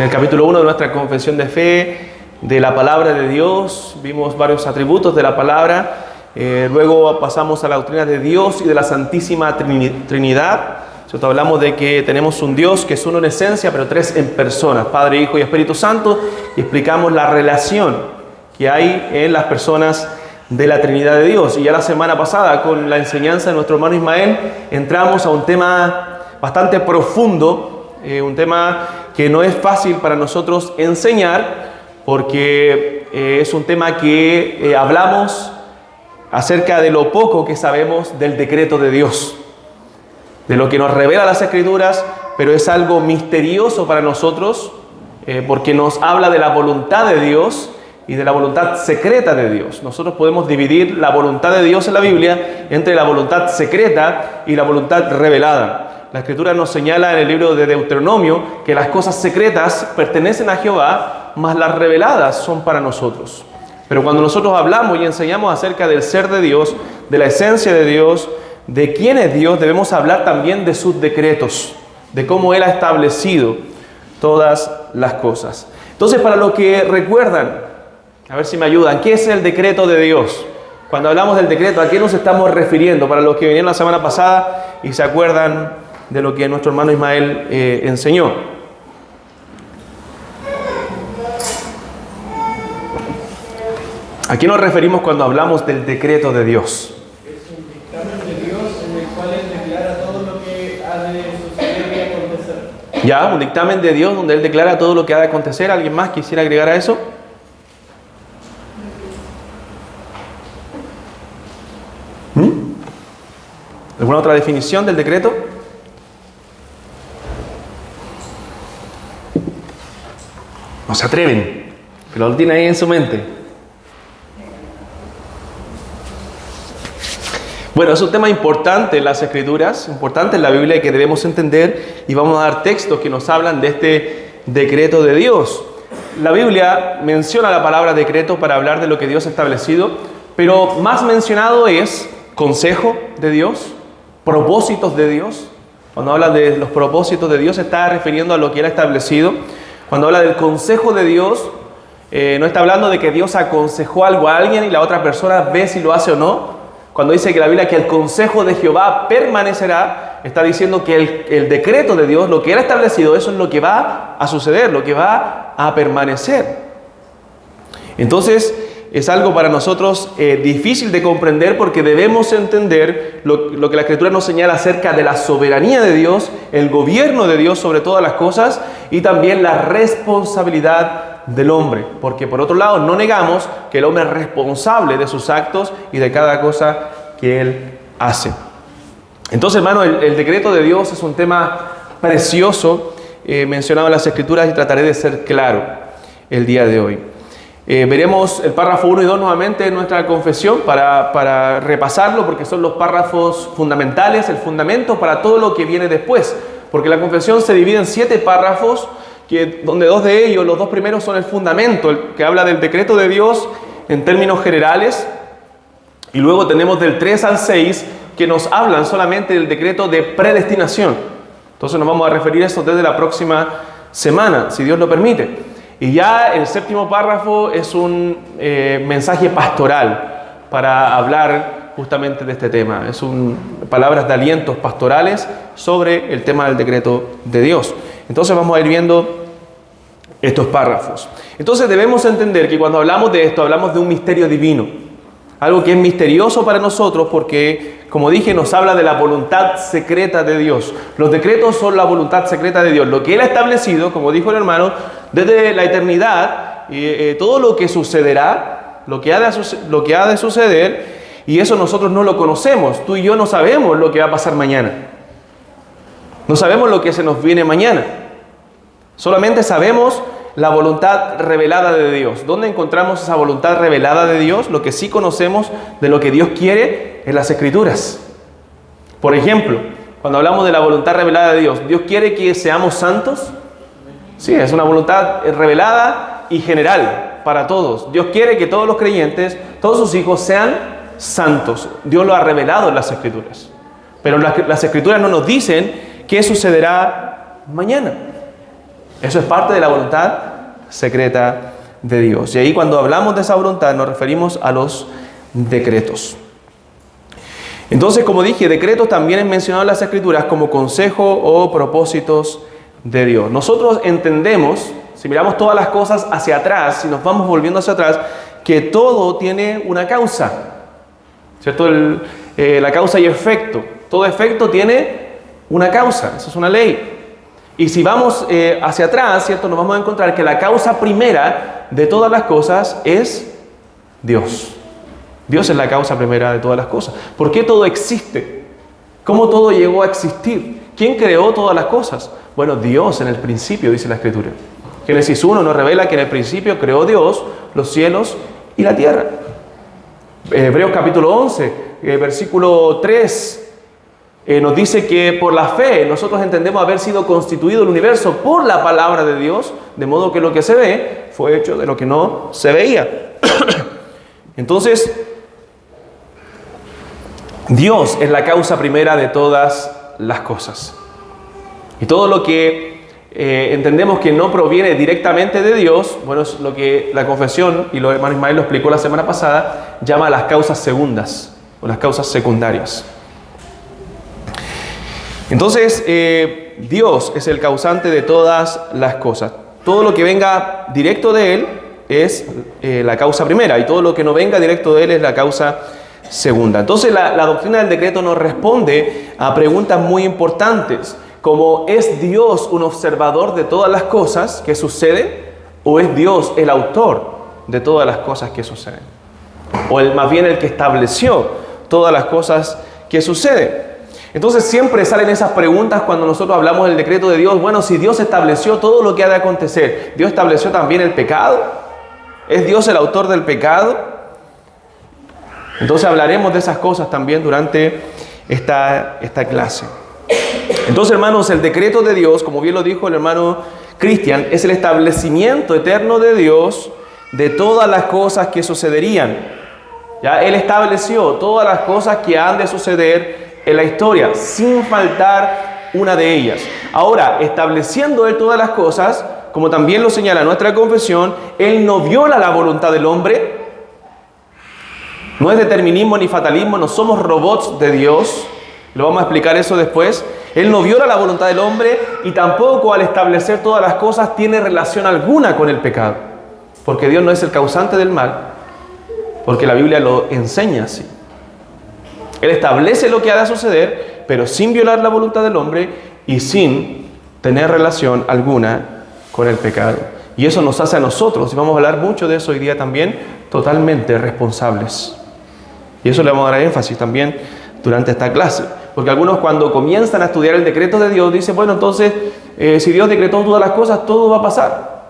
En el capítulo 1 de nuestra confesión de fe, de la palabra de Dios, vimos varios atributos de la palabra. Luego pasamos a la doctrina de Dios y de la Santísima Trinidad. Nosotros hablamos de que tenemos un Dios que es uno en esencia, pero tres en personas, Padre, Hijo y Espíritu Santo, y explicamos la relación que hay en las personas de la Trinidad de Dios. Y ya la semana pasada, con la enseñanza de nuestro hermano Ismael, entramos a un tema bastante profundo, un tema que no es fácil para nosotros enseñar, porque es un tema que hablamos acerca de lo poco que sabemos del decreto de Dios, de lo que nos revela las Escrituras, pero es algo misterioso para nosotros, porque nos habla de la voluntad de Dios y de la voluntad secreta de Dios. Nosotros podemos dividir la voluntad de Dios en la Biblia entre la voluntad secreta y la voluntad revelada. La Escritura nos señala en el libro de Deuteronomio que las cosas secretas pertenecen a Jehová, mas las reveladas son para nosotros. Pero cuando nosotros hablamos y enseñamos acerca del ser de Dios, de la esencia de Dios, de quién es Dios, debemos hablar también de sus decretos, de cómo Él ha establecido todas las cosas. Entonces, para los que recuerdan, a ver si me ayudan, ¿qué es el decreto de Dios? Cuando hablamos del decreto, ¿a qué nos estamos refiriendo? Para los que vinieron la semana pasada y se acuerdan de lo que nuestro hermano Ismael enseñó. ¿A qué nos referimos cuando hablamos del decreto de Dios? Es un dictamen de Dios en el cual Él declara todo lo que ha de suceder y acontecer. Ya, un dictamen de Dios donde Él declara todo lo que ha de acontecer. ¿Alguien más quisiera agregar a eso? ¿Alguna otra definición del decreto? No se atreven, pero lo tiene ahí en su mente. Bueno, es un tema importante en las Escrituras, importante en la Biblia y que debemos entender, y vamos a dar textos que nos hablan de este decreto de Dios. La Biblia menciona la palabra decreto para hablar de lo que Dios ha establecido, pero más mencionado es consejo de Dios, propósitos de Dios. Cuando habla de los propósitos de Dios, se está refiriendo a lo que Él ha establecido. Cuando habla del consejo de Dios, no está hablando de que Dios aconsejó algo a alguien y la otra persona ve si lo hace o no. Cuando dice que la Biblia que el consejo de Jehová permanecerá, está diciendo que el decreto de Dios, lo que Él ha establecido, eso es lo que va a suceder, lo que va a permanecer. Entonces, es algo para nosotros difícil de comprender, porque debemos entender lo que la Escritura nos señala acerca de la soberanía de Dios, el gobierno de Dios sobre todas las cosas y también la responsabilidad del hombre. Porque por otro lado no negamos que el hombre es responsable de sus actos y de cada cosa que él hace. Entonces, hermano, el decreto de Dios es un tema precioso mencionado en las Escrituras, y trataré de ser claro el día de hoy. Veremos el párrafo 1 y 2 nuevamente en nuestra confesión para repasarlo, porque son los párrafos fundamentales, el fundamento para todo lo que viene después. Porque la confesión se divide en 7 párrafos, donde 2 de ellos, los 2 primeros, son el fundamento, el que habla del decreto de Dios en términos generales. Y luego tenemos del 3 al 6 que nos hablan solamente del decreto de predestinación. Entonces nos vamos a referir a eso desde la próxima semana, si Dios lo permite. Y ya el 7º párrafo es un mensaje pastoral para hablar justamente de este tema. Es palabras de alientos pastorales sobre el tema del decreto de Dios. Entonces vamos a ir viendo estos párrafos. Entonces debemos entender que cuando hablamos de esto, hablamos de un misterio divino. Algo que es misterioso para nosotros porque, como dije, nos habla de la voluntad secreta de Dios. Los decretos son la voluntad secreta de Dios. Lo que Él ha establecido, como dijo el hermano, desde la eternidad, todo lo que sucederá, lo que ha de suceder, y eso nosotros no lo conocemos. Tú y yo no sabemos lo que va a pasar mañana. No sabemos lo que se nos viene mañana. Solamente sabemos la voluntad revelada de Dios. ¿Dónde encontramos esa voluntad revelada de Dios? Lo que sí conocemos de lo que Dios quiere en las Escrituras. Por ejemplo, cuando hablamos de la voluntad revelada de Dios, ¿Dios quiere que seamos santos? Sí, es una voluntad revelada y general para todos. Dios quiere que todos los creyentes, todos sus hijos sean santos. Dios lo ha revelado en las Escrituras. Pero las Escrituras no nos dicen qué sucederá mañana. Eso es parte de la voluntad secreta de Dios. Y ahí cuando hablamos de esa voluntad nos referimos a los decretos. Entonces, como dije, decretos también es mencionado en las Escrituras como consejo o propósitos de Dios. Nosotros entendemos, si miramos todas las cosas hacia atrás, si nos vamos volviendo hacia atrás, que todo tiene una causa, ¿cierto? La causa y efecto. Todo efecto tiene una causa, eso es una ley. Y si vamos hacia atrás, ¿cierto? Nos vamos a encontrar que la causa primera de todas las cosas es Dios. Dios es la causa primera de todas las cosas. ¿Por qué todo existe? ¿Cómo todo llegó a existir? ¿Quién creó todas las cosas? Bueno, Dios en el principio, dice la Escritura. Génesis 1 nos revela que en el principio creó Dios los cielos y la tierra. Hebreos capítulo 11, versículo 3, nos dice que por la fe nosotros entendemos haber sido constituido el universo por la palabra de Dios, de modo que lo que se ve fue hecho de lo que no se veía. Entonces, Dios es la causa primera de todas las cosas. Y todo lo que entendemos que no proviene directamente de Dios, bueno, es lo que la confesión, y el hermano Ismael lo explicó la semana pasada, llama las causas segundas o las causas secundarias. Entonces, Dios es el causante de todas las cosas. Todo lo que venga directo de Él es la causa primera, y todo lo que no venga directo de Él es la causa segunda. Entonces, la doctrina del decreto nos responde a preguntas muy importantes, como ¿es Dios un observador de todas las cosas que suceden? ¿O es Dios el autor de todas las cosas que suceden? O más bien el que estableció todas las cosas que suceden. Entonces siempre salen esas preguntas cuando nosotros hablamos del decreto de Dios. Bueno, si Dios estableció todo lo que ha de acontecer, ¿Dios estableció también el pecado? ¿Es Dios el autor del pecado? Entonces hablaremos de esas cosas también durante esta clase. Entonces, hermanos, el decreto de Dios, como bien lo dijo el hermano Cristian, es el establecimiento eterno de Dios de todas las cosas que sucederían. ¿Ya? Él estableció todas las cosas que han de suceder en la historia, sin faltar una de ellas. Ahora, estableciendo Él todas las cosas, como también lo señala nuestra confesión, Él no viola la voluntad del hombre. No es determinismo ni fatalismo, no somos robots de Dios. Lo vamos a explicar eso después. Él no viola la voluntad del hombre y tampoco al establecer todas las cosas tiene relación alguna con el pecado. Porque Dios no es el causante del mal, porque la Biblia lo enseña así. Él establece lo que ha de suceder, pero sin violar la voluntad del hombre y sin tener relación alguna con el pecado. Y eso nos hace a nosotros, y vamos a hablar mucho de eso hoy día también, totalmente responsables. Y eso le vamos a dar énfasis también durante esta clase. Porque algunos cuando comienzan a estudiar el decreto de Dios dicen, bueno, entonces, si Dios decretó todas las cosas, todo va a pasar.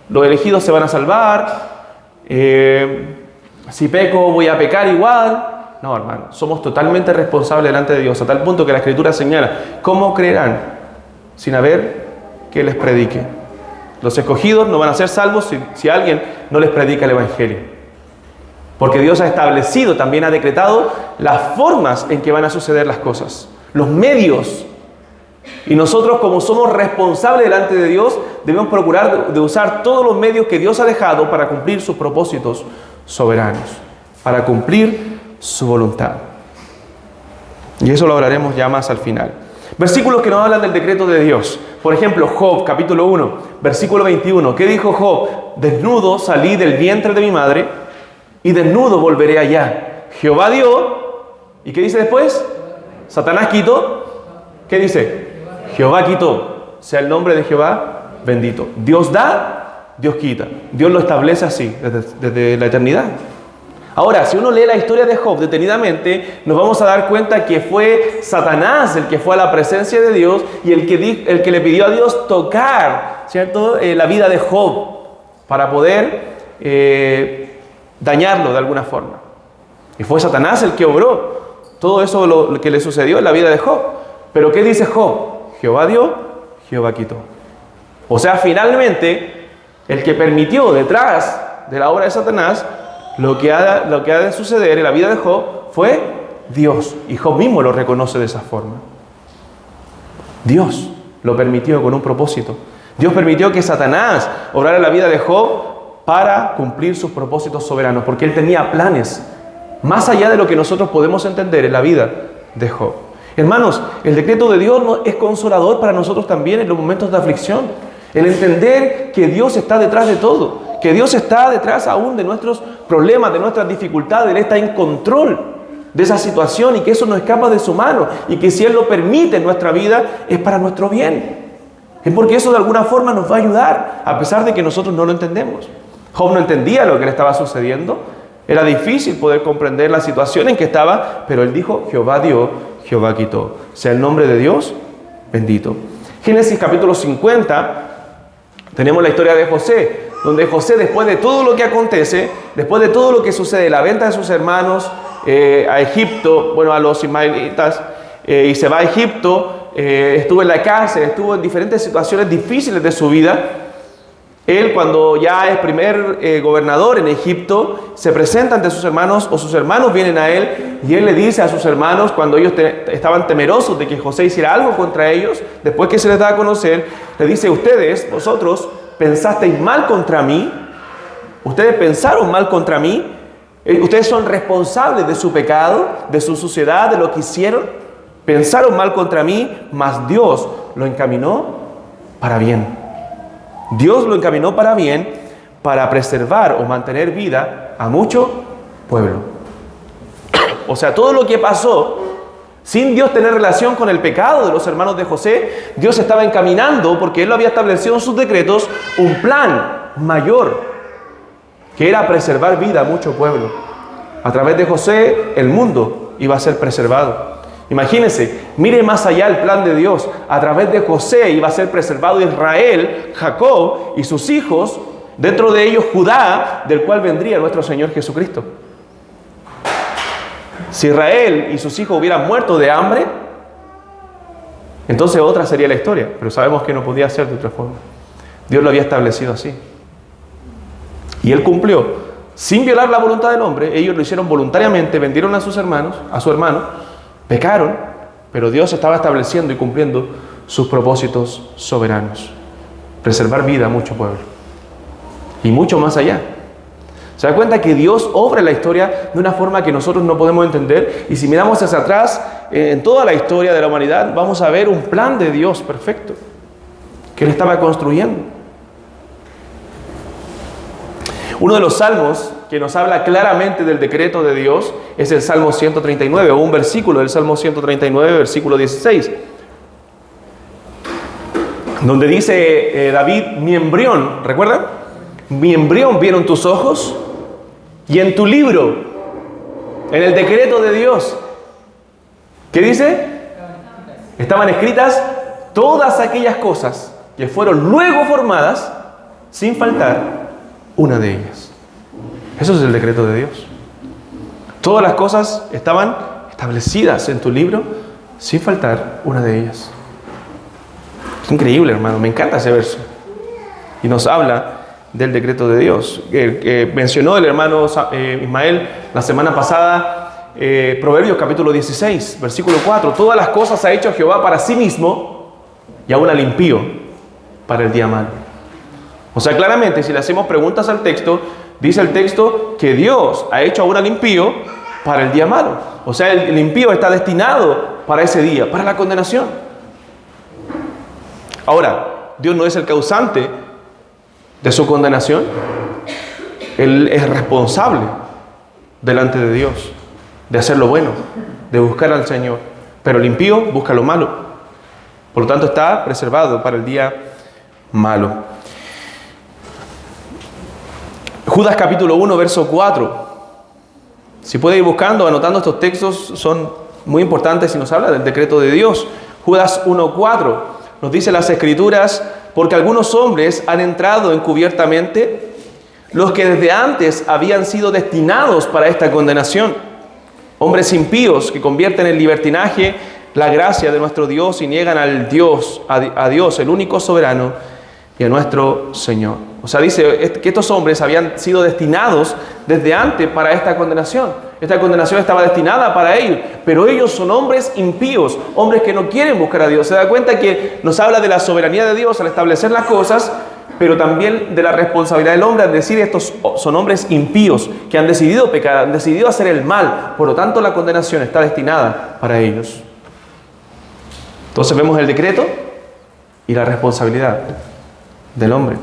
Los elegidos se van a salvar. Si peco, voy a pecar igual. No, hermano, somos totalmente responsables delante de Dios, a tal punto que la Escritura señala, ¿cómo creerán sin haber que les predique? Los escogidos no van a ser salvos si alguien no les predica el Evangelio. Porque Dios ha establecido, también ha decretado las formas en que van a suceder las cosas, los medios. Y nosotros, como somos responsables delante de Dios, debemos procurar de usar todos los medios que Dios ha dejado para cumplir sus propósitos soberanos, para cumplir su voluntad. Y eso lo hablaremos ya más al final. Versículos que nos hablan del decreto de Dios. Por ejemplo, Job, capítulo 1, versículo 21. ¿Qué dijo Job? Desnudo salí del vientre de mi madre, y desnudo volveré allá. Jehová dio, ¿y qué dice después? Satanás quitó. ¿Qué dice? Jehová quitó. Sea el nombre de Jehová bendito. Dios da, Dios quita. Dios lo establece así, desde la eternidad. Ahora, si uno lee la historia de Job detenidamente, nos vamos a dar cuenta que fue Satanás el que fue a la presencia de Dios y el que le pidió a Dios tocar, ¿cierto? La vida de Job para poder dañarlo de alguna forma. Y fue Satanás el que obró todo eso lo que le sucedió en la vida de Job. Pero ¿qué dice Job? Jehová dio, Jehová quitó. O sea, finalmente, el que permitió detrás de la obra de Satanás lo que ha de suceder en la vida de Job fue Dios. Y Job mismo lo reconoce de esa forma. Dios lo permitió con un propósito, Dios permitió que Satanás obrara la vida de Job para cumplir sus propósitos soberanos, porque él tenía planes más allá de lo que nosotros podemos entender en la vida de Job. Hermanos, el decreto de Dios es consolador para nosotros también en los momentos de aflicción. El entender que Dios está detrás de todo, que Dios está detrás aún de nuestros problemas, de nuestras dificultades. Él está en control de esa situación y que eso no escapa de su mano y que si Él lo permite en nuestra vida es para nuestro bien. Es porque eso de alguna forma nos va a ayudar, a pesar de que nosotros no lo entendemos. Job no entendía lo que le estaba sucediendo. Era difícil poder comprender la situación en que estaba, pero él dijo, Jehová dio, Jehová quitó. Sea el nombre de Dios bendito. Génesis capítulo 50, tenemos la historia de José, donde José, después de todo lo que acontece, después de todo lo que sucede, la venta de sus hermanos a Egipto, a los ismaelitas, y se va a Egipto, estuvo en la cárcel, estuvo en diferentes situaciones difíciles de su vida. Él, cuando ya es primer gobernador en Egipto, se presenta ante sus hermanos, o sus hermanos vienen a él, y él le dice a sus hermanos, cuando ellos estaban temerosos de que José hiciera algo contra ellos, después que se les da a conocer, le dice, vosotros pensasteis mal contra mí, ustedes pensaron mal contra mí, ustedes son responsables de su pecado, de su suciedad, de lo que hicieron, pensaron mal contra mí, mas Dios lo encaminó para bien. Dios lo encaminó para bien, para preservar o mantener vida a mucho pueblo. O sea, todo lo que pasó, sin Dios tener relación con el pecado de los hermanos de José, Dios estaba encaminando, porque Él lo había establecido en sus decretos, un plan mayor, que era preservar vida a mucho pueblo. A través de José, el mundo iba a ser preservado. Imagínense, mire más allá el plan de Dios. A través de José iba a ser preservado Israel, Jacob y sus hijos, dentro de ellos Judá, del cual vendría nuestro Señor Jesucristo. Si Israel y sus hijos hubieran muerto de hambre, entonces otra sería la historia, pero sabemos que no podía ser de otra forma. Dios lo había establecido así. Y Él cumplió, sin violar la voluntad del hombre. Ellos lo hicieron voluntariamente, vendieron a sus hermanos, a su hermano, pecaron, pero Dios estaba estableciendo y cumpliendo sus propósitos soberanos. Preservar vida a mucho pueblo. Y mucho más allá. ¿Se da cuenta que Dios obra en la historia de una forma que nosotros no podemos entender? Y si miramos hacia atrás, en toda la historia de la humanidad, vamos a ver un plan de Dios perfecto que Él estaba construyendo. Uno de los salmos que nos habla claramente del decreto de Dios es el Salmo 139, o un versículo del Salmo 139, versículo 16, donde dice David, mi embrión, ¿recuerdan? Mi embrión vieron tus ojos, y en tu libro, en el decreto de Dios, ¿qué dice? Estaban escritas todas aquellas cosas que fueron luego formadas, sin faltar una de ellas. Eso es el decreto de Dios. Todas las cosas estaban establecidas en tu libro, sin faltar una de ellas. Es increíble, hermano, me encanta ese verso. Y nos habla del decreto de Dios. Mencionó el hermano Ismael la semana pasada, Proverbios capítulo 16, versículo 4. Todas las cosas ha hecho Jehová para sí mismo, y aún al impío para el día malo. O sea, claramente, si le hacemos preguntas al texto, dice el texto que Dios ha hecho aún al impío para el día malo. O sea, el impío está destinado para ese día, para la condenación. Ahora, Dios no es el causante de su condenación. Él es responsable delante de Dios de hacer lo bueno, de buscar al Señor. Pero el impío busca lo malo. Por lo tanto, está preservado para el día malo. Judas capítulo 1, verso 4. Si puede ir buscando, anotando estos textos, son muy importantes y nos habla del decreto de Dios. Judas 1, 4. Nos dice las Escrituras, porque algunos hombres han entrado encubiertamente, los que desde antes habían sido destinados para esta condenación. Hombres impíos que convierten en libertinaje la gracia de nuestro Dios y niegan al Dios, a Dios, el único soberano, y a nuestro Señor. O sea, dice que estos hombres habían sido destinados desde antes para esta condenación. Esta condenación estaba destinada para ellos, pero ellos son hombres impíos, hombres que no quieren buscar a Dios. Se da cuenta que nos habla de la soberanía de Dios al establecer las cosas, pero también de la responsabilidad del hombre al decir estos son hombres impíos que han decidido pecar, han decidido hacer el mal. Por lo tanto, la condenación está destinada para ellos. Entonces vemos el decreto y la responsabilidad del hombre.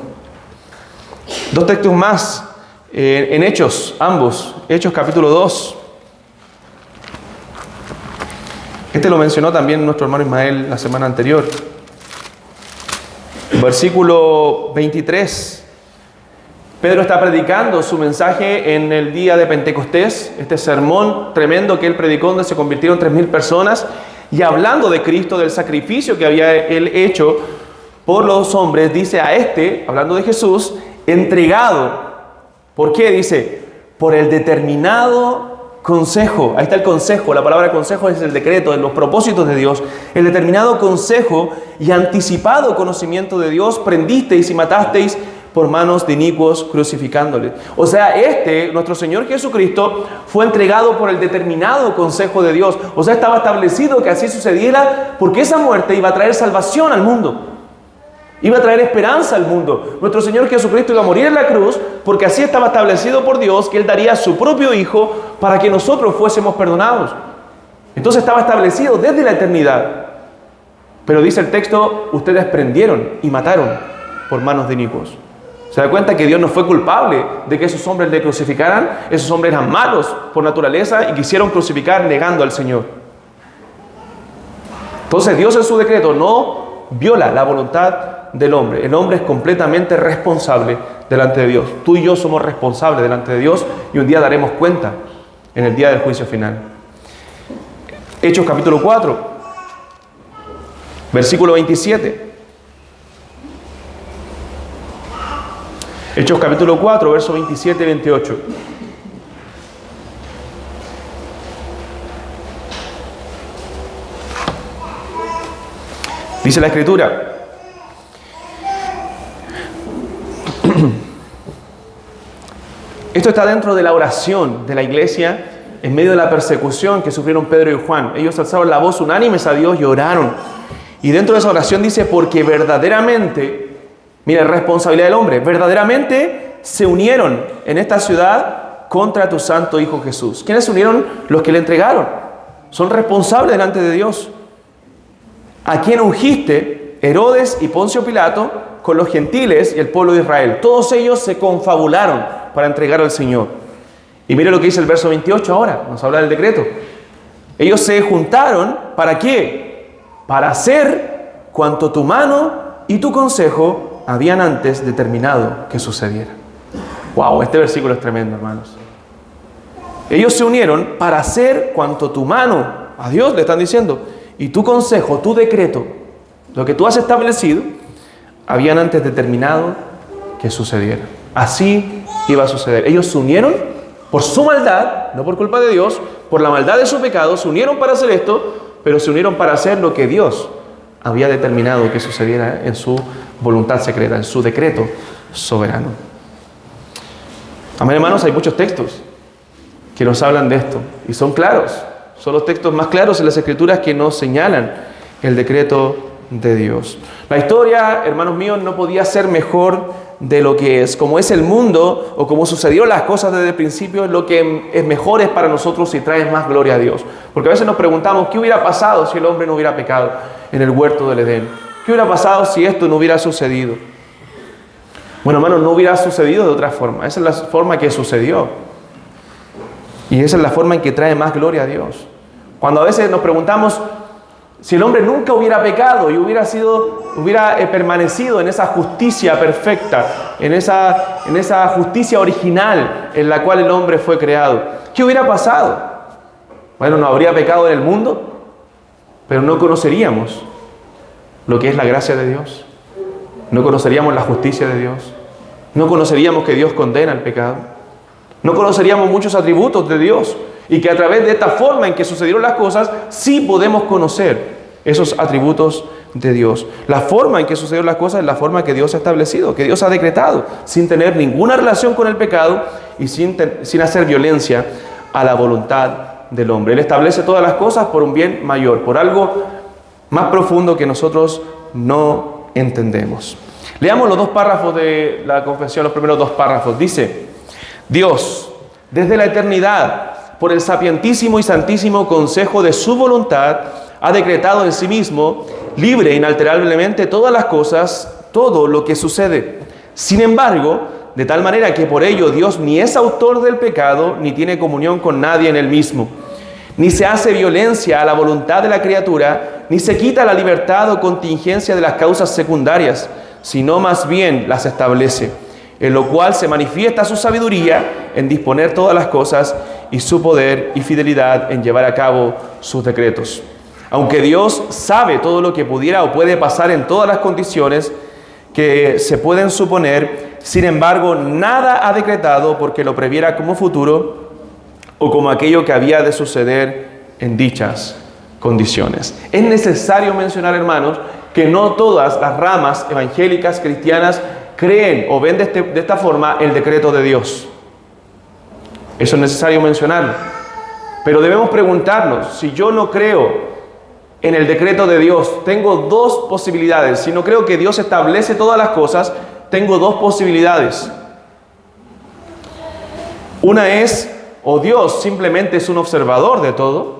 Dos textos más en Hechos, ambos. Hechos capítulo 2. Este lo mencionó también nuestro hermano Ismael la semana anterior. Versículo 23. Pedro está predicando su mensaje en el día de Pentecostés, este sermón tremendo que él predicó, donde se convirtieron 3,000 personas, y hablando de Cristo, del sacrificio que había él hecho por los hombres, dice a este, hablando de Jesús, entregado. ¿Por qué? Dice, por el determinado consejo. Ahí está el consejo, la palabra consejo es el decreto, de los propósitos de Dios. El determinado consejo y anticipado conocimiento de Dios, prendisteis y matasteis por manos de inicuos crucificándoles. O sea, nuestro Señor Jesucristo, fue entregado por el determinado consejo de Dios. O sea, estaba establecido que así sucediera porque esa muerte iba a traer salvación al mundo. Iba a traer esperanza al mundo. Nuestro Señor Jesucristo iba a morir en la cruz porque así estaba establecido por Dios que Él daría a su propio Hijo para que nosotros fuésemos perdonados. Entonces estaba establecido desde la eternidad. Pero dice el texto, ustedes prendieron y mataron por manos de inicuos. ¿Se da cuenta que Dios no fue culpable de que esos hombres le crucificaran? Esos hombres eran malos por naturaleza y quisieron crucificar negando al Señor. Entonces Dios en su decreto no viola la voluntad del hombre. El hombre es completamente responsable delante de Dios. Tú y yo somos responsables delante de Dios y un día daremos cuenta en el día del juicio final. Hechos capítulo 4, versículo 27. Hechos capítulo 4, versos 27 y 28. Dice la Escritura: esto está dentro de la oración de la iglesia en medio de la persecución que sufrieron Pedro y Juan. Ellos alzaron la voz unánimes a Dios y oraron. Y dentro de esa oración dice, porque verdaderamente, mira, responsabilidad del hombre, verdaderamente se unieron en esta ciudad contra tu santo Hijo Jesús. ¿Quiénes se unieron? Los que le entregaron. Son responsables delante de Dios. ¿A quién ungiste? Herodes y Poncio Pilato, con los gentiles y el pueblo de Israel. Todos ellos se confabularon para entregar al Señor. Y mire lo que dice el verso 28 ahora, nos habla del decreto. Ellos se juntaron, ¿para qué? Para hacer cuanto tu mano y tu consejo habían antes determinado que sucediera. Wow, este versículo es tremendo, hermanos. Ellos se unieron para hacer cuanto tu mano, a Dios le están diciendo, y tu consejo, tu decreto, lo que tú has establecido, habían antes determinado que sucediera. Así iba a suceder. Ellos se unieron por su maldad, no por culpa de Dios, por la maldad de su pecado, se unieron para hacer esto, pero se unieron para hacer lo que Dios había determinado que sucediera en su voluntad secreta, en su decreto soberano. Amén, hermanos, hay muchos textos que nos hablan de esto y son claros. Son los textos más claros en las Escrituras que nos señalan el decreto de Dios. La historia, hermanos míos, no podía ser mejor de lo que es. Como es el mundo o como sucedieron las cosas desde el principio, lo que es mejor es para nosotros y trae más gloria a Dios. Porque a veces nos preguntamos, ¿qué hubiera pasado si el hombre no hubiera pecado en el huerto del Edén? ¿Qué hubiera pasado si esto no hubiera sucedido? Bueno, hermanos, no hubiera sucedido de otra forma. Esa es la forma que sucedió. Y esa es la forma en que trae más gloria a Dios. Cuando a veces nos preguntamos si el hombre nunca hubiera pecado y hubiera permanecido en esa justicia perfecta, en esa justicia original en la cual el hombre fue creado, ¿qué hubiera pasado? Bueno, no habría pecado en el mundo, pero no conoceríamos lo que es la gracia de Dios. No conoceríamos la justicia de Dios. No conoceríamos que Dios condena el pecado. No conoceríamos muchos atributos de Dios y que a través de esta forma en que sucedieron las cosas, sí podemos conocer esos atributos de Dios. La forma en que sucedieron las cosas es la forma que Dios ha establecido, que Dios ha decretado, sin tener ninguna relación con el pecado y sin hacer violencia a la voluntad del hombre. Él establece todas las cosas por un bien mayor, por algo más profundo que nosotros no entendemos. Leamos los dos párrafos de la confesión, los primeros dos párrafos. Dice: Dios, desde la eternidad, por el sapientísimo y santísimo consejo de su voluntad, ha decretado en sí mismo, libre e inalterablemente, todas las cosas, todo lo que sucede. Sin embargo, de tal manera que por ello Dios ni es autor del pecado, ni tiene comunión con nadie en él mismo, ni se hace violencia a la voluntad de la criatura, ni se quita la libertad o contingencia de las causas secundarias, sino más bien las establece, en lo cual se manifiesta su sabiduría en disponer todas las cosas y su poder y fidelidad en llevar a cabo sus decretos. Aunque Dios sabe todo lo que pudiera o puede pasar en todas las condiciones que se pueden suponer, sin embargo, nada ha decretado porque lo previera como futuro o como aquello que había de suceder en dichas condiciones. Es necesario mencionar, hermanos, que no todas las ramas evangélicas cristianas creen o ven de esta forma el decreto de Dios. Eso es necesario mencionarlo. Pero debemos preguntarnos, si yo no creo en el decreto de Dios, tengo dos posibilidades. Si no creo que Dios establece todas las cosas, tengo dos posibilidades. Una es, o Dios simplemente es un observador de todo.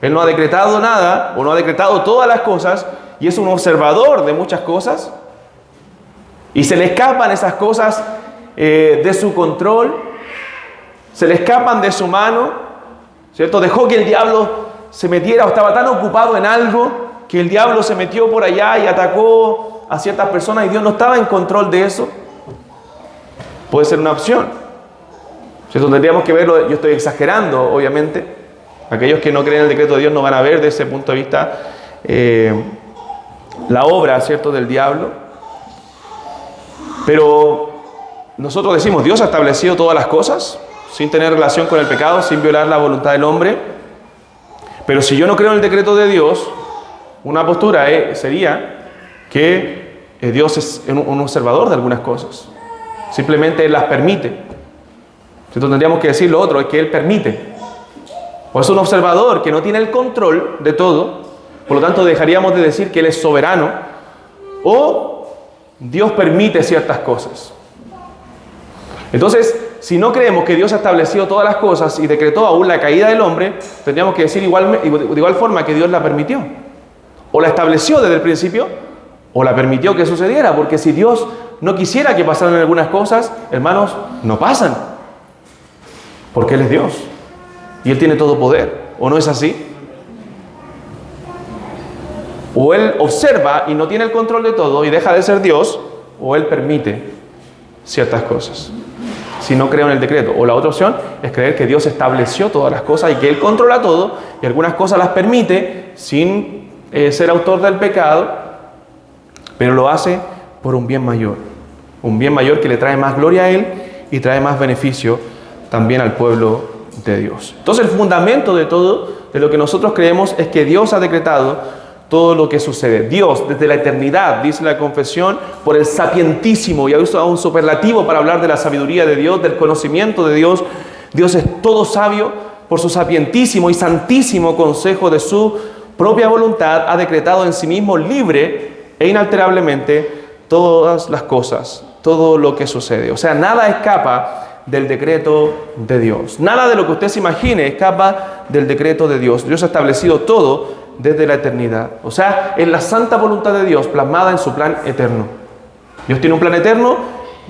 Él no ha decretado nada, o no ha decretado todas las cosas, y es un observador de muchas cosas. Y se le escapan esas cosas de su control, se le escapan de su mano, ¿cierto? Dejó que el diablo se metiera, o estaba tan ocupado en algo que el diablo se metió por allá y atacó a ciertas personas y Dios no estaba en control de eso. Puede ser una opción, ¿cierto? Tendríamos que verlo. Yo estoy exagerando, obviamente. Aquellos que no creen en el decreto de Dios no van a ver desde ese punto de vista la obra, ¿cierto?, del diablo. Pero nosotros decimos, Dios ha establecido todas las cosas sin tener relación con el pecado, sin violar la voluntad del hombre. Pero si yo no creo en el decreto de Dios, una postura sería que Dios es un observador de algunas cosas. Simplemente Él las permite. Entonces tendríamos que decir lo otro, es que Él permite. O es un observador que no tiene el control de todo, por lo tanto dejaríamos de decir que Él es soberano, o Dios permite ciertas cosas. Entonces, si no creemos que Dios ha establecido todas las cosas y decretó aún la caída del hombre, tendríamos que decir de igual forma que Dios la permitió. O la estableció desde el principio, o la permitió que sucediera. Porque si Dios no quisiera que pasaran algunas cosas, hermanos, no pasan. Porque Él es Dios. Y Él tiene todo poder. ¿O no es así? O Él observa y no tiene el control de todo y deja de ser Dios, o Él permite ciertas cosas. Si no creo en el decreto. O la otra opción es creer que Dios estableció todas las cosas y que Él controla todo y algunas cosas las permite sin ser autor del pecado, pero lo hace por un bien mayor. Un bien mayor que le trae más gloria a Él y trae más beneficio también al pueblo de Dios. Entonces el fundamento de todo, de lo que nosotros creemos, es que Dios ha decretado todo lo que sucede. Dios, desde la eternidad, dice la confesión, por el sapientísimo, y ha usado un superlativo para hablar de la sabiduría de Dios, del conocimiento de Dios. Dios es todo sabio, por su sapientísimo y santísimo consejo de su propia voluntad, ha decretado en sí mismo libre e inalterablemente todas las cosas, todo lo que sucede. O sea, nada escapa del decreto de Dios. Nada de lo que usted se imagine escapa del decreto de Dios. Dios ha establecido todo desde la eternidad. O sea, es la santa voluntad de Dios plasmada en su plan eterno. Dios tiene un plan eterno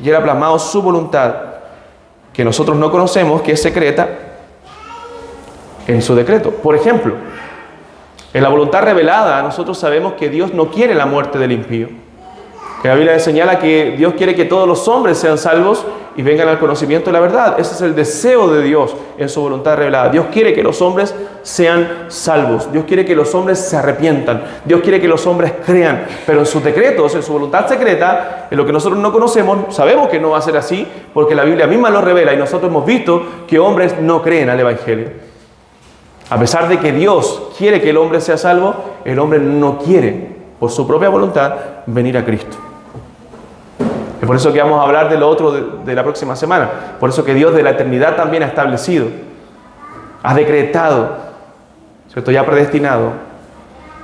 y Él ha plasmado su voluntad, que nosotros no conocemos, que es secreta, en su decreto. Por ejemplo, en la voluntad revelada, nosotros sabemos que Dios no quiere la muerte del impío. Que la Biblia señala que Dios quiere que todos los hombres sean salvos y vengan al conocimiento de la verdad. Ese es el deseo de Dios en su voluntad revelada. Dios quiere que los hombres sean salvos. Dios quiere que los hombres se arrepientan. Dios quiere que los hombres crean. Pero en sus decretos, en su voluntad secreta, en lo que nosotros no conocemos, sabemos que no va a ser así, porque la Biblia misma lo revela y nosotros hemos visto que hombres no creen al Evangelio. A pesar de que Dios quiere que el hombre sea salvo, el hombre no quiere, por su propia voluntad, venir a Cristo. Es por eso que vamos a hablar de lo otro de la próxima semana. Por eso que Dios de la eternidad también ha establecido ha decretado, ¿cierto? Ya predestinado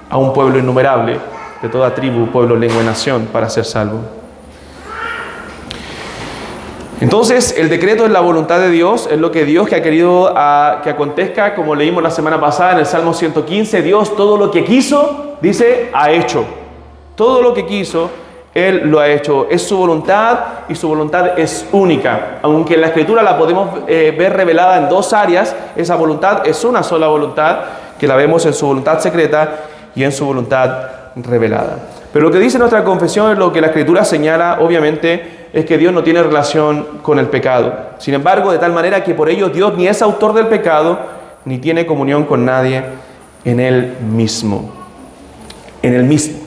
a un pueblo innumerable de toda tribu, pueblo, lengua y nación para ser salvo. Entonces, el decreto es la voluntad de Dios, es lo que Dios que ha querido que acontezca, como leímos la semana pasada en el Salmo 115, Dios todo lo que quiso, dice, ha hecho. Todo lo que quiso, Él lo ha hecho. Es su voluntad y su voluntad es única. Aunque en la Escritura la podemos ver revelada en dos áreas, esa voluntad es una sola voluntad, que la vemos en su voluntad secreta y en su voluntad revelada. Pero lo que dice nuestra confesión es lo que la Escritura señala, obviamente, es que Dios no tiene relación con el pecado. Sin embargo, de tal manera que por ello Dios ni es autor del pecado, ni tiene comunión con nadie en Él mismo. En Él mismo.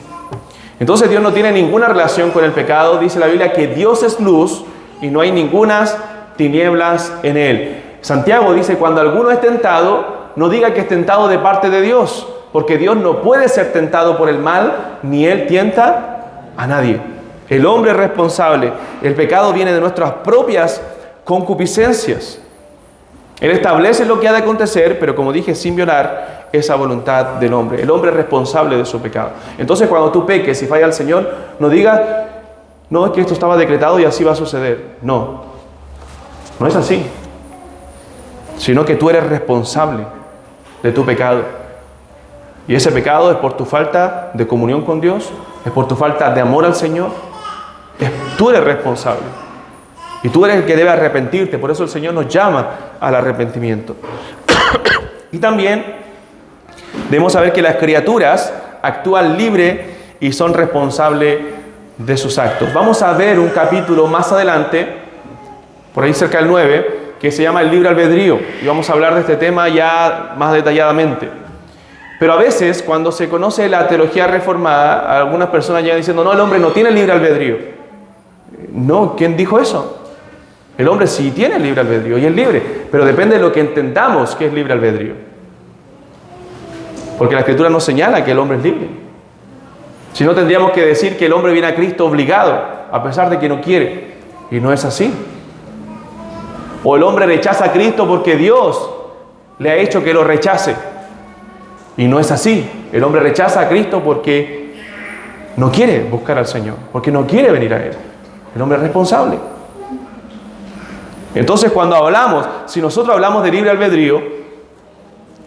Entonces Dios no tiene ninguna relación con el pecado. Dice la Biblia que Dios es luz y no hay ningunas tinieblas en Él. Santiago dice, cuando alguno es tentado, no diga que es tentado de parte de Dios, porque Dios no puede ser tentado por el mal, ni Él tienta a nadie. El hombre es responsable. El pecado viene de nuestras propias concupiscencias. Él establece lo que ha de acontecer, pero como dije, sin violar esa voluntad del hombre. El hombre es responsable de su pecado. Entonces, cuando tú peques y falla al Señor, no digas, no, es que esto estaba decretado y así va a suceder. No, no es así. Sino que tú eres responsable de tu pecado. Y ese pecado es por tu falta de comunión con Dios, es por tu falta de amor al Señor. Tú eres responsable. Y tú eres el que debe arrepentirte. Por eso el Señor nos llama al arrepentimiento. Y también debemos saber que las criaturas actúan libre y son responsables de sus actos. Vamos a ver un capítulo más adelante, por ahí cerca del 9, que se llama el libre albedrío. Y vamos a hablar de este tema ya más detalladamente. Pero a veces, cuando se conoce la teología reformada, algunas personas llegan diciendo, no, el hombre no tiene libre albedrío. No, ¿quién dijo eso? El hombre sí tiene libre albedrío y es libre, pero depende de lo que entendamos que es libre albedrío. Porque la Escritura nos señala que el hombre es libre. Si no, tendríamos que decir que el hombre viene a Cristo obligado, a pesar de que no quiere. Y no es así. O el hombre rechaza a Cristo porque Dios le ha hecho que lo rechace. Y no es así. El hombre rechaza a Cristo porque no quiere buscar al Señor, porque no quiere venir a Él. El hombre es responsable. Entonces, cuando hablamos, si nosotros hablamos de libre albedrío,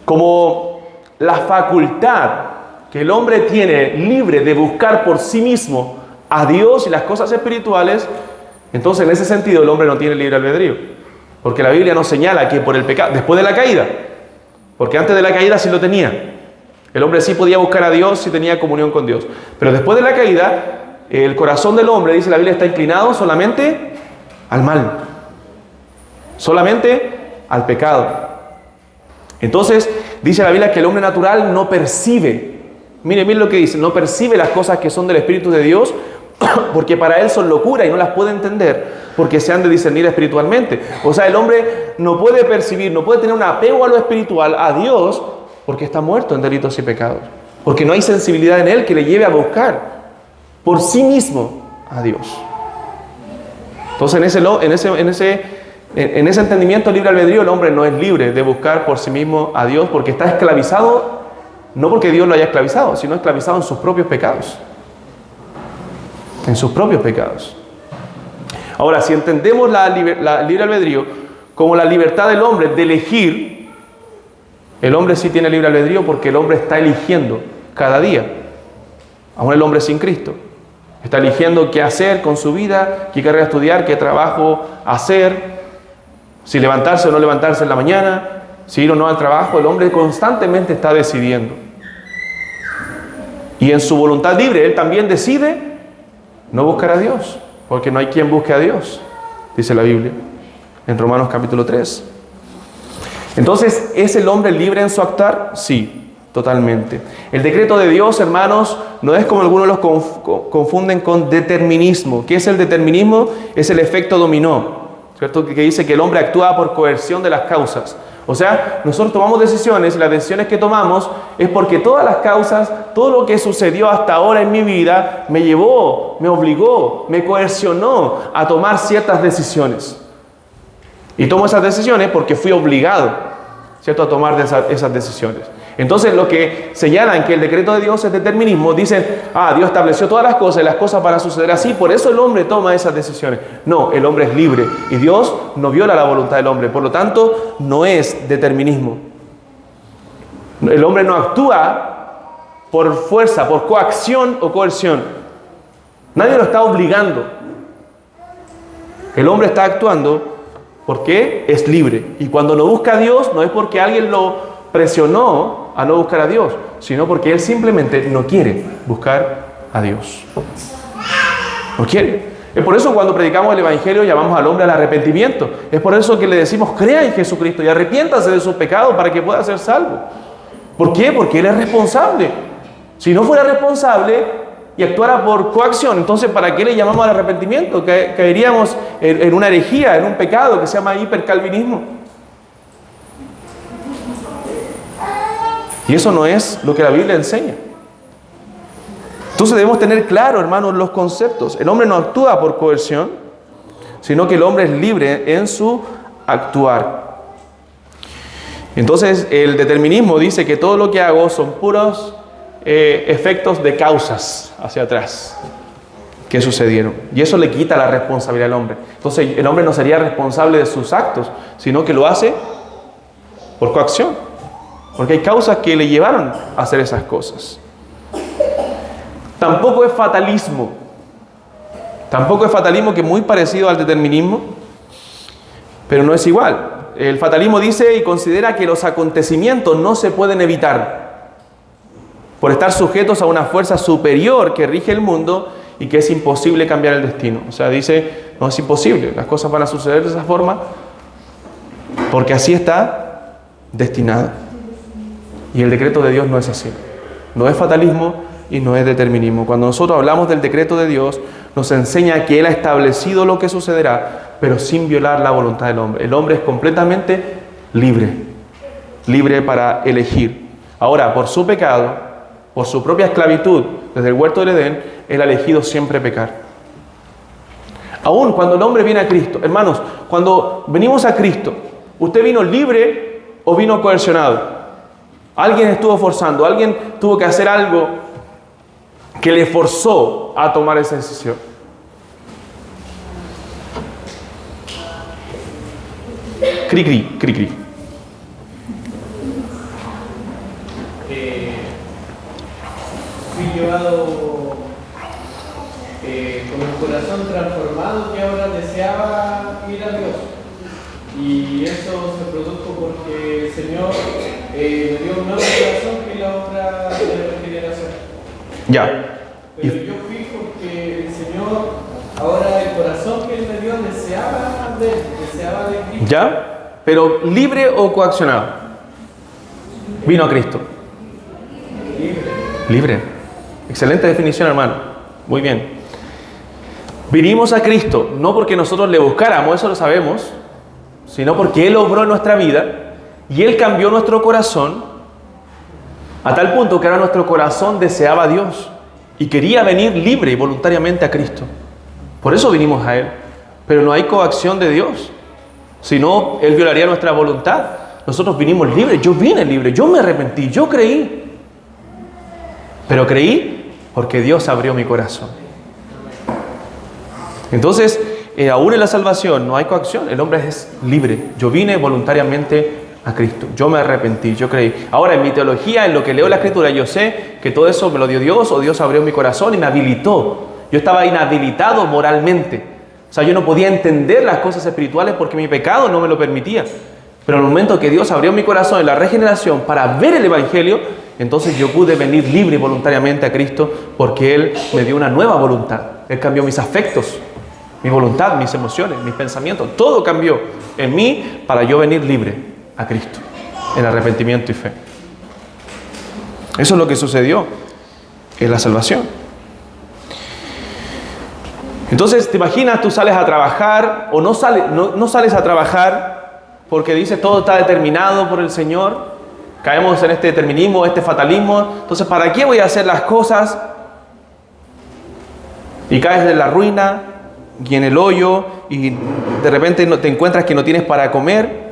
como la facultad que el hombre tiene libre de buscar por sí mismo a Dios y las cosas espirituales, entonces en ese sentido el hombre no tiene libre albedrío. Porque la Biblia nos señala que por el pecado, después de la caída, porque antes de la caída sí lo tenía. El hombre sí podía buscar a Dios si tenía comunión con Dios. Pero después de la caída, el corazón del hombre, dice la Biblia, está inclinado solamente al mal. Solamente al pecado. Entonces, dice la Biblia que el hombre natural no percibe. Miren lo que dice, no percibe las cosas que son del Espíritu de Dios, porque para él son locura y no las puede entender, porque se han de discernir espiritualmente. O sea, el hombre no puede percibir, no puede tener un apego a lo espiritual, a Dios, porque está muerto en delitos y pecados. Porque no hay sensibilidad en él que le lleve a buscar por sí mismo a Dios. Entonces, en ese entendimiento libre albedrío, el hombre no es libre de buscar por sí mismo a Dios, porque está esclavizado, no porque Dios lo haya esclavizado, sino esclavizado en sus propios pecados. En sus propios pecados. Ahora, si entendemos la libre albedrío como la libertad del hombre de elegir, el hombre sí tiene libre albedrío porque el hombre está eligiendo cada día. Aún el hombre sin Cristo. Está eligiendo qué hacer con su vida, qué carrera estudiar, qué trabajo hacer, si levantarse o no levantarse en la mañana, si ir o no al trabajo. El hombre constantemente está decidiendo. Y en su voluntad libre, él también decide no buscar a Dios, porque no hay quien busque a Dios, dice la Biblia, en Romanos capítulo 3. Entonces, ¿es el hombre libre en su actuar? Sí, totalmente. El decreto de Dios, hermanos, no es como algunos los confunden con determinismo. ¿Qué es el determinismo? Es el efecto dominó, ¿cierto? Que dice que el hombre actúa por coerción de las causas. O sea, nosotros tomamos decisiones y las decisiones que tomamos es porque todas las causas, todo lo que sucedió hasta ahora en mi vida me llevó, me obligó, me coercionó a tomar ciertas decisiones. Y tomo esas decisiones porque fui obligado. ¿cierto?, a tomar esas decisiones. Entonces, lo que señalan que el decreto de Dios es determinismo, dicen, Dios estableció todas las cosas y las cosas van a suceder así, por eso el hombre toma esas decisiones. No, el hombre es libre y Dios no viola la voluntad del hombre, por lo tanto, no es determinismo. El hombre no actúa por fuerza, por coacción o coerción. Nadie lo está obligando. El hombre está actuando porque es libre. Y cuando no busca a Dios, no es porque alguien lo presionó a no buscar a Dios, sino porque él simplemente no quiere buscar a Dios. No quiere. Es por eso cuando predicamos el Evangelio llamamos al hombre al arrepentimiento. Es por eso que le decimos, crea en Jesucristo y arrepiéntase de sus pecados para que pueda ser salvo. ¿Por qué? Porque él es responsable. Si no fuera responsable y actuara por coacción, entonces ¿para qué le llamamos al arrepentimiento? Caeríamos en una herejía, en un pecado que se llama hipercalvinismo. Y eso no es lo que la Biblia enseña. Entonces debemos tener claro, hermanos, los conceptos. El hombre no actúa por coerción, sino que el hombre es libre en su actuar. Entonces el determinismo dice que todo lo que hago son puros efectos de causas hacia atrás que sucedieron. Y eso le quita la responsabilidad al hombre. Entonces el hombre no sería responsable de sus actos, sino que lo hace por coacción. Porque hay causas que le llevaron a hacer esas cosas. Tampoco es fatalismo. Tampoco es fatalismo, que es muy parecido al determinismo, pero no es igual. El fatalismo dice y considera que los acontecimientos no se pueden evitar por estar sujetos a una fuerza superior que rige el mundo y que es imposible cambiar el destino. O sea, dice, no, es imposible, las cosas van a suceder de esa forma porque así está destinado. Y el decreto de Dios no es así. No es fatalismo y no es determinismo. Cuando nosotros hablamos del decreto de Dios, nos enseña que Él ha establecido lo que sucederá, pero sin violar la voluntad del hombre. El hombre es completamente libre, libre para elegir. Ahora, por su pecado, por su propia esclavitud, desde el huerto del Edén, Él ha elegido siempre pecar. Aún cuando el hombre viene a Cristo, hermanos, cuando venimos a Cristo, ¿usted vino libre o vino coercionado? Alguien estuvo forzando, alguien tuvo que hacer algo que le forzó a tomar esa decisión. Cri, cri, cri, cri. Fui llevado con el corazón transformado que ahora deseaba ir a Dios. Y eso se produjo porque el Señor me dio un nuevo corazón que la obra de regeneración. Ya. Pero yo fui porque el Señor, ahora el corazón que Él me dio deseaba de Cristo. ¿Ya? Pero ¿libre o coaccionado? Vino a Cristo. Libre. Libre. Excelente definición, hermano. Muy bien. Vinimos a Cristo, no porque nosotros le buscáramos, eso lo sabemos, sino porque Él obró en nuestra vida y Él cambió nuestro corazón a tal punto que ahora nuestro corazón deseaba a Dios y quería venir libre y voluntariamente a Cristo. Por eso vinimos a Él. Pero no hay coacción de Dios. Si no, Él violaría nuestra voluntad. Nosotros vinimos libres. Yo vine libre. Yo me arrepentí. Yo creí. Pero creí porque Dios abrió mi corazón. Entonces, aún en la salvación no hay coacción. El hombre es libre. Yo vine voluntariamente a Cristo. Yo me arrepentí. Yo creí. Ahora, en mi teología, en lo que leo la Escritura, yo sé que todo eso me lo dio Dios o Dios abrió mi corazón y me habilitó. Yo estaba inhabilitado moralmente. O sea, yo no podía entender las cosas espirituales porque mi pecado no me lo permitía. Pero en el momento que Dios abrió mi corazón en la regeneración para ver el Evangelio, entonces yo pude venir libre y voluntariamente a Cristo porque Él me dio una nueva voluntad. Él cambió mis afectos, mi voluntad, mis emociones, mis pensamientos. Todo cambió en mí para yo venir libre a Cristo en arrepentimiento y fe. Eso es lo que sucedió en la salvación. Entonces, ¿te imaginas? Tú sales a trabajar o no sales a trabajar porque dices todo está determinado por el Señor. Caemos en este determinismo, este fatalismo. Entonces, ¿para qué voy a hacer las cosas? Y caes en la ruina y en el hoyo y de repente te encuentras que no tienes para comer.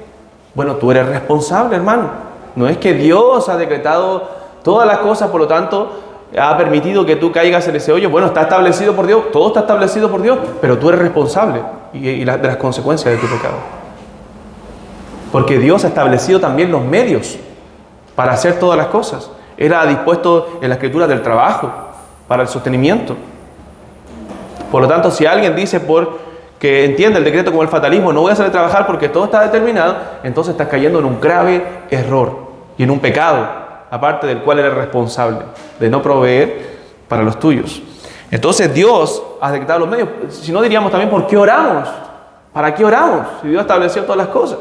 Bueno, tú eres responsable, hermano. No es que Dios ha decretado todas las cosas, por lo tanto, ha permitido que tú caigas en ese hoyo. Bueno, está establecido por Dios, todo está establecido por Dios, pero tú eres responsable de las consecuencias de tu pecado. Porque Dios ha establecido también los medios para hacer todas las cosas. Él ha dispuesto en la Escritura del trabajo para el sostenimiento. Por lo tanto, si alguien dice que entiende el decreto como el fatalismo, no voy a salir a trabajar porque todo está determinado, entonces estás cayendo en un grave error y en un pecado, aparte del cual eres responsable, de no proveer para los tuyos. Entonces Dios ha decretado los medios. Si no, diríamos también, ¿por qué oramos? ¿Para qué oramos? Si Dios estableció todas las cosas.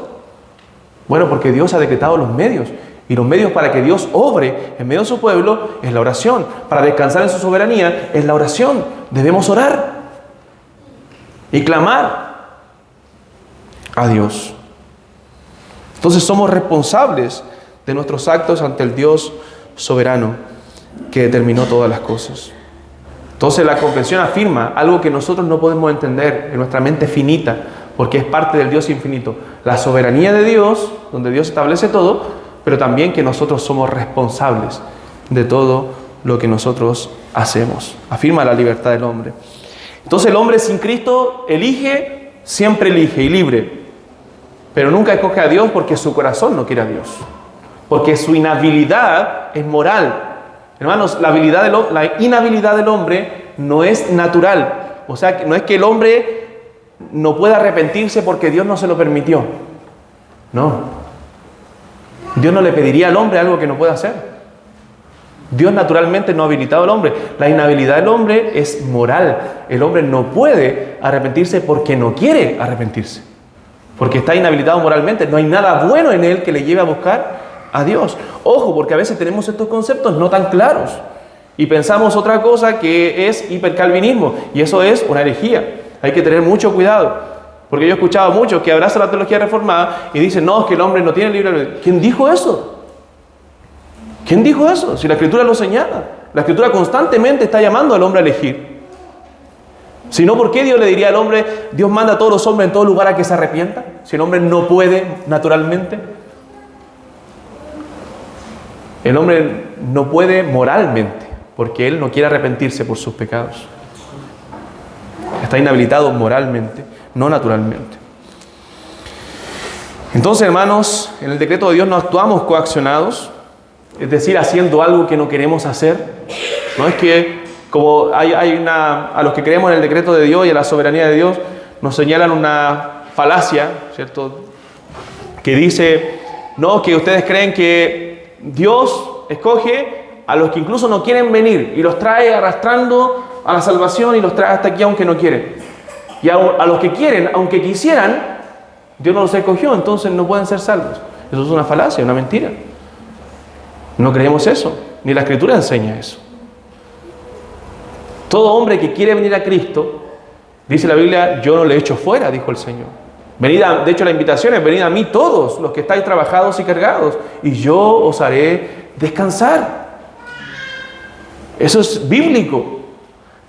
Bueno, porque Dios ha decretado los medios. Y los medios para que Dios obre en medio de su pueblo es la oración. Para descansar en su soberanía es la oración. Debemos orar y clamar a Dios. Entonces somos responsables de nuestros actos ante el Dios soberano que determinó todas las cosas. Entonces la comprensión afirma algo que nosotros no podemos entender en nuestra mente finita, porque es parte del Dios infinito. La soberanía de Dios, donde Dios establece todo, pero también que nosotros somos responsables de todo lo que nosotros hacemos. Afirma la libertad del hombre. Entonces el hombre sin Cristo siempre elige y libre, pero nunca escoge a Dios porque su corazón no quiere a Dios, porque su inhabilidad es moral. Hermanos, la inhabilidad del hombre no es natural. O sea, no es que el hombre no pueda arrepentirse porque Dios no se lo permitió. No. Dios no le pediría al hombre algo que no pueda hacer. Dios naturalmente no ha habilitado al hombre. La inhabilidad del hombre es moral. El hombre no puede arrepentirse porque no quiere arrepentirse, porque está inhabilitado moralmente. No hay nada bueno en él que le lleve a buscar a Dios. Ojo, porque a veces tenemos estos conceptos no tan claros y pensamos otra cosa que es hipercalvinismo, y eso es una herejía. Hay que tener mucho cuidado, porque yo he escuchado a muchos que abrazan la teología reformada y dicen, no, es que el hombre no tiene libre albedrío. ¿Quién dijo eso? ¿Quién dijo eso? Si la Escritura lo señala. La Escritura constantemente está llamando al hombre a elegir. Si no, ¿por qué Dios le diría al hombre, Dios manda a todos los hombres en todo lugar a que se arrepientan? Si el hombre no puede naturalmente. El hombre no puede moralmente, porque él no quiere arrepentirse por sus pecados. Está inhabilitado moralmente, no naturalmente. Entonces, hermanos, en el decreto de Dios no actuamos coaccionados, es decir, haciendo algo que no queremos hacer. No es que, como a los que creemos en el decreto de Dios y en la soberanía de Dios, nos señalan una falacia, ¿cierto? Que dice, no, que ustedes creen que Dios escoge a los que incluso no quieren venir y los trae arrastrando a la salvación y los trae hasta aquí aunque no quieren. Y a los que quieren, aunque quisieran, Dios no los escogió, entonces no pueden ser salvos. Eso es una falacia, una mentira. No creemos eso, ni la Escritura enseña eso. Todo hombre que quiere venir a Cristo, dice la Biblia, yo no le echo fuera, dijo el Señor. De hecho la invitación es, venid a mí todos los que estáis trabajados y cargados, y yo os haré descansar. Eso es bíblico.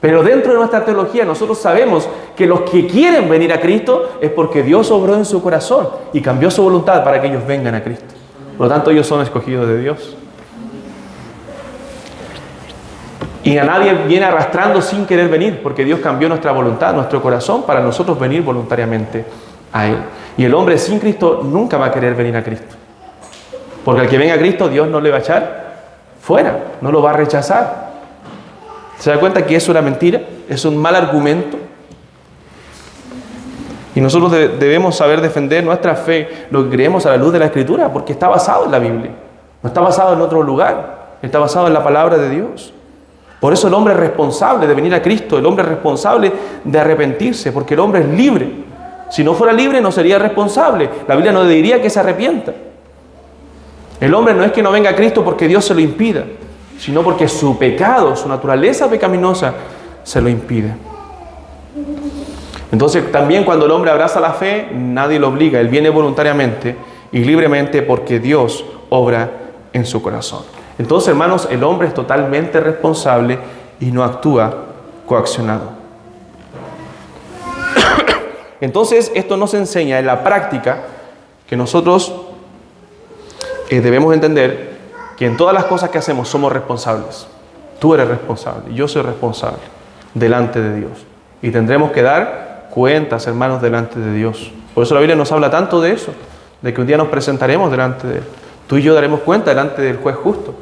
Pero dentro de nuestra teología nosotros sabemos que los que quieren venir a Cristo es porque Dios obró en su corazón y cambió su voluntad para que ellos vengan a Cristo. Por lo tanto, ellos son escogidos de Dios. Y a nadie viene arrastrando sin querer venir, porque Dios cambió nuestra voluntad, nuestro corazón, para nosotros venir voluntariamente a Él. Y el hombre sin Cristo nunca va a querer venir a Cristo. Porque al que venga a Cristo, Dios no le va a echar fuera, no lo va a rechazar. ¿Se da cuenta que es una mentira? Es un mal argumento. Y nosotros debemos saber defender nuestra fe, lo que creemos a la luz de la Escritura, porque está basado en la Biblia. No está basado en otro lugar, está basado en la palabra de Dios. Por eso el hombre es responsable de venir a Cristo, el hombre es responsable de arrepentirse, porque el hombre es libre. Si no fuera libre no sería responsable. La Biblia no diría que se arrepienta. El hombre no es que no venga a Cristo porque Dios se lo impida, sino porque su pecado, su naturaleza pecaminosa, se lo impide. Entonces también cuando el hombre abraza la fe, nadie lo obliga, él viene voluntariamente y libremente porque Dios obra en su corazón. Entonces, hermanos, el hombre es totalmente responsable y no actúa coaccionado. Entonces, esto nos enseña en la práctica que nosotros debemos entender que en todas las cosas que hacemos somos responsables. Tú eres responsable, yo soy responsable delante de Dios. Y tendremos que dar cuentas, hermanos, delante de Dios. Por eso la Biblia nos habla tanto de eso, de que un día nos presentaremos delante de Él. Tú y yo daremos cuenta delante del juez justo.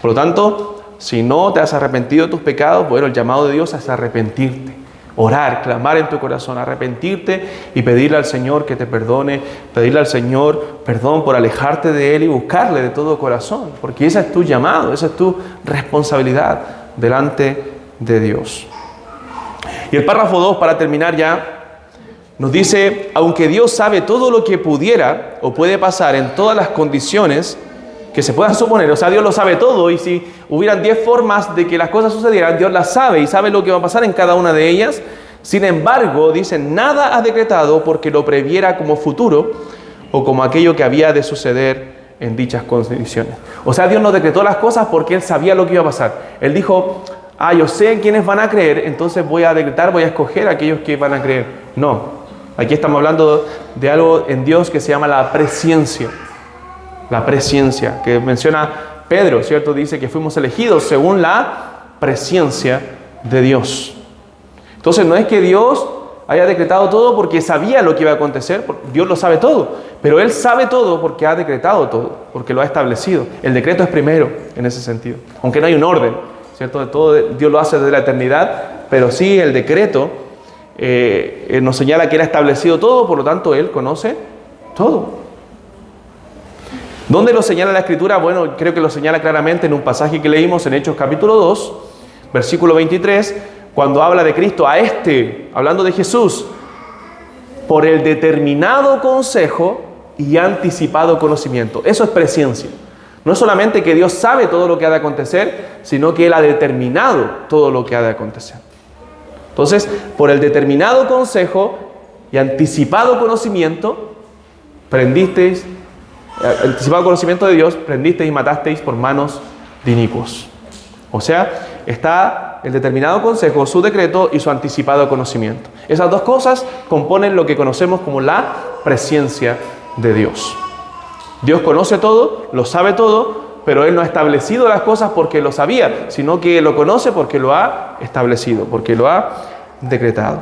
Por lo tanto, si no te has arrepentido de tus pecados, bueno, el llamado de Dios es arrepentirte. Orar, clamar en tu corazón, arrepentirte y pedirle al Señor que te perdone, pedirle al Señor perdón por alejarte de Él y buscarle de todo corazón, porque ese es tu llamado, esa es tu responsabilidad delante de Dios. Y el párrafo 2, para terminar ya, nos dice, aunque Dios sabe todo lo que pudiera o puede pasar en todas las condiciones que se puedan suponer, o sea, Dios lo sabe todo, y si hubieran 10 formas de que las cosas sucedieran, Dios las sabe y sabe lo que va a pasar en cada una de ellas. Sin embargo, dice, nada ha decretado porque lo previera como futuro o como aquello que había de suceder en dichas condiciones. O sea, Dios no decretó las cosas porque Él sabía lo que iba a pasar. Él dijo, yo sé quiénes van a creer, entonces voy a decretar, voy a escoger a aquellos que van a creer. No, aquí estamos hablando de algo en Dios que se llama la presciencia. La presciencia, que menciona Pedro, ¿cierto? Dice que fuimos elegidos según la presciencia de Dios. Entonces no es que Dios haya decretado todo porque sabía lo que iba a acontecer, Dios lo sabe todo, pero Él sabe todo porque ha decretado todo, porque lo ha establecido. El decreto es primero en ese sentido, aunque no hay un orden, ¿cierto? Todo Dios lo hace desde la eternidad, pero sí el decreto nos señala que Él ha establecido todo, por lo tanto Él conoce todo. ¿Dónde lo señala la Escritura? Bueno, creo que lo señala claramente en un pasaje que leímos en Hechos capítulo 2, versículo 23, cuando habla de Cristo hablando de Jesús, por el determinado consejo y anticipado conocimiento. Eso es presciencia. No es solamente que Dios sabe todo lo que ha de acontecer, sino que Él ha determinado todo lo que ha de acontecer. Entonces, por el determinado consejo y anticipado conocimiento, anticipado conocimiento de Dios, prendisteis y matasteis por manos de inicuos. O sea, está el determinado consejo, su decreto y su anticipado conocimiento. Esas dos cosas componen lo que conocemos como la presciencia de Dios. Dios conoce todo, lo sabe todo, pero Él no ha establecido las cosas porque lo sabía, sino que lo conoce porque lo ha establecido, porque lo ha decretado.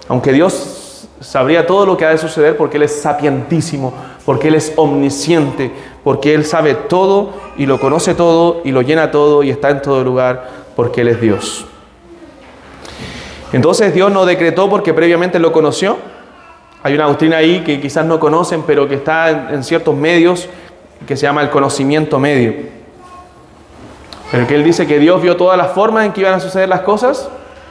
Aunque Dios sabría todo lo que ha de suceder porque Él es sapientísimo, porque Él es omnisciente, porque Él sabe todo y lo conoce todo y lo llena todo y está en todo lugar, porque Él es Dios. Entonces Dios no decretó porque previamente lo conoció. Hay una doctrina ahí que quizás no conocen, pero que está en ciertos medios, que se llama el conocimiento medio. Pero que Él dice que Dios vio todas las formas en que iban a suceder las cosas.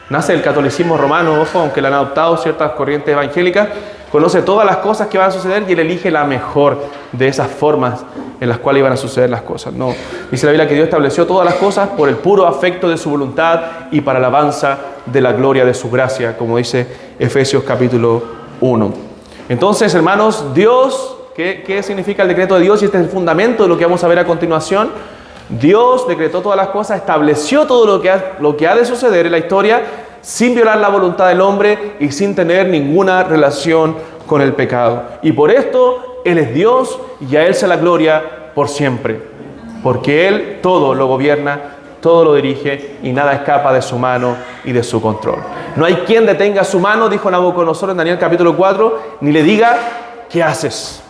Nace el catolicismo romano, ojo, aunque lo han adoptado ciertas corrientes evangélicas, conoce todas las cosas que van a suceder y Él elige la mejor de esas formas en las cuales iban a suceder las cosas. No, dice la Biblia que Dios estableció todas las cosas por el puro afecto de su voluntad y para la alabanza de la gloria de su gracia, como dice Efesios capítulo 1. Entonces, hermanos, Dios, ¿qué significa el decreto de Dios? Y este es el fundamento de lo que vamos a ver a continuación. Dios decretó todas las cosas, estableció todo lo que ha de suceder en la historia sin violar la voluntad del hombre y sin tener ninguna relación con el pecado. Y por esto Él es Dios y a Él sea la gloria por siempre. Porque Él todo lo gobierna, todo lo dirige y nada escapa de su mano y de su control. No hay quien detenga su mano, dijo Nabucodonosor en Daniel capítulo 4, ni le diga, ¿qué haces?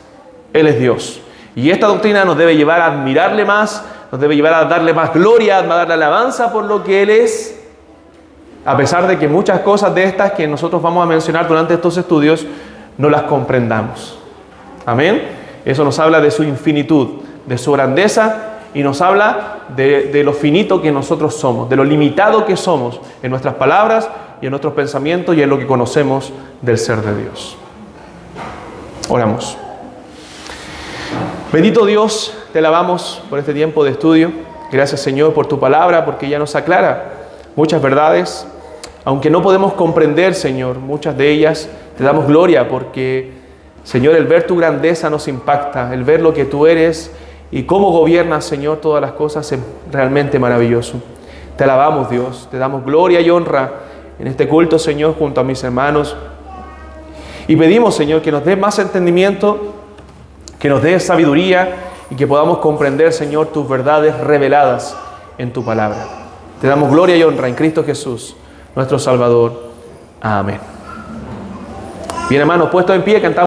Él es Dios. Y esta doctrina nos debe llevar a admirarle más, nos debe llevar a darle más gloria, a darle alabanza por lo que Él es, a pesar de que muchas cosas de estas que nosotros vamos a mencionar durante estos estudios no las comprendamos. Amén. Eso nos habla de su infinitud, de su grandeza y nos habla de lo finito que nosotros somos, de lo limitado que somos en nuestras palabras y en nuestros pensamientos y en lo que conocemos del ser de Dios. Oramos. Bendito Dios, te alabamos por este tiempo de estudio. Gracias, Señor, por tu palabra, porque ella nos aclara muchas verdades. Aunque no podemos comprender, Señor, muchas de ellas, te damos gloria porque, Señor, el ver tu grandeza nos impacta, el ver lo que tú eres y cómo gobiernas, Señor, todas las cosas es realmente maravilloso. Te alabamos, Dios, te damos gloria y honra en este culto, Señor, junto a mis hermanos. Y pedimos, Señor, que nos des más entendimiento, que nos des sabiduría y que podamos comprender, Señor, tus verdades reveladas en tu palabra. Te damos gloria y honra en Cristo Jesús, nuestro Salvador. Amén. Bien, hermanos, puestos en pie, cantamos.